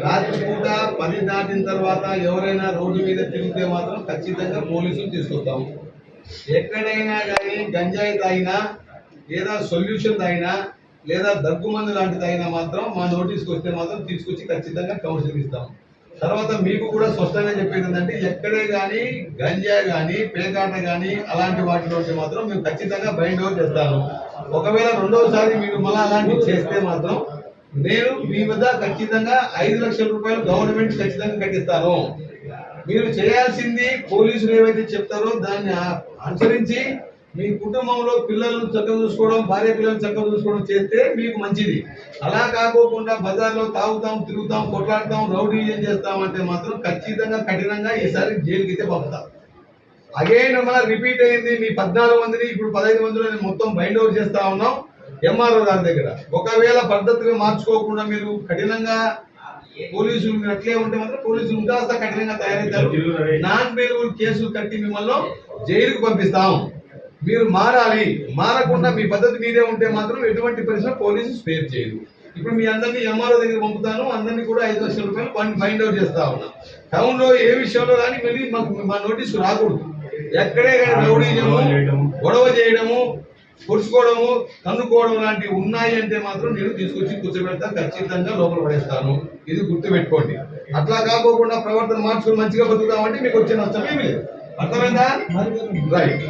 రాత్రిపూట 10 దాటిన తర్వాత ఎవరైనా రోడ్డు మీద తిరిగితే మాత్రం ఖచ్చితంగా పోలీసులు తీసుకొస్తాము. ఎక్కడైనా కానీ గంజాయి తాగినా లేదా సొల్యూషన్ తాగినా లేదా దగ్గుమందు లాంటి తాగినా మాత్రం మా నోటీస్కి వస్తే మాత్రం తీసుకొచ్చి ఖచ్చితంగా కౌన్సిలింగ్ ఇస్తాం. తర్వాత మీకు కూడా స్పష్టంగా చెప్పేది ఏంటంటే ఎక్కడే కానీ గంజా కానీ పేకాట కానీ అలాంటి వాటిలో ఉంటే మాత్రం మేము ఖచ్చితంగా బైండ్ ఓవర్ చేస్తాను. ఒకవేళ రెండవసారి మీరు మళ్ళీ అలాంటివి చేస్తే మాత్రం నేను మీ వద్ద ఖచ్చితంగా 5 లక్షల రూపాయలు గవర్నమెంట్ ఖచ్చితంగా కట్టిస్తాను. మీరు చేయాల్సింది పోలీసులు ఏవైతే చెప్తారో దాన్ని అనుసరించి మీ కుటుంబంలో పిల్లలను చక్కగా చూసుకోవడం, భార్య పిల్లలను చక్కగా చూసుకోవడం చేస్తే మీకు మంచిది. అలా కాకోకుండా బజార్లో తాగుతాం, తిరుగుతాం, కొట్లాడతాం, రౌడీజం చేస్తాం అంటే మాత్రం ఖచ్చితంగా కఠినంగా ఈసారి జైలుకి అయితే పంపుతాం. అగైన్ మళ్ళీ రిపీట్ అయింది. మీ 14 మందిని ఇప్పుడు 15 మందిలో మొత్తం బైండ్ ఓవర్ చేస్తా ఉన్నాం ఎంఆర్ఓ గారి దగ్గర. ఒకవేళ పద్ధతిగా మార్చుకోకుండా మీరు కఠినంగా పోలీసులు మీరు అట్లే ఉంటే మాత్రం పోలీసులు ఇంకాస్త కఠినంగా తయారవుతారు. నాన్ బెయిలబుల్ కేసులు కట్టి మిమ్మల్ని జైలుకు పంపిస్తాం. మీరు మారాలి. మారకుండా మీ పద్ధతి మీదే ఉంటే మాత్రం ఎటువంటి పరిస్థితుల్లో పోలీసు స్పేర్ చేయదు. ఇప్పుడు మీ అందరినీ ఎంఆర్ఓ దగ్గర పంపుతాను. అందరినీ కూడా 5 లక్షల రూపాయలు బైండ్ అవుట్ చేస్తా ఉన్నాం. టౌన్ లో ఏ విషయంలో కానీ మళ్ళీ మా నోటీసు రాకూడదు. ఎక్కడే కానీ రౌడీజము, గొడవ చేయడము, పొడుచుకోవడము, కన్నుకోవడం లాంటివి ఉన్నాయి అంటే మాత్రం నేను తీసుకొచ్చి కూర్చోబెడతా, ఖచ్చితంగా లోపల పడేస్తాను. ఇది గుర్తుపెట్టుకోండి. అట్లా కాకోకుండా ప్రవర్తన మార్చుకుని మంచిగా బతుకుతామంటే మీకు వచ్చే నష్టం ఏమి లేదు. అర్థమైందా? రైట్.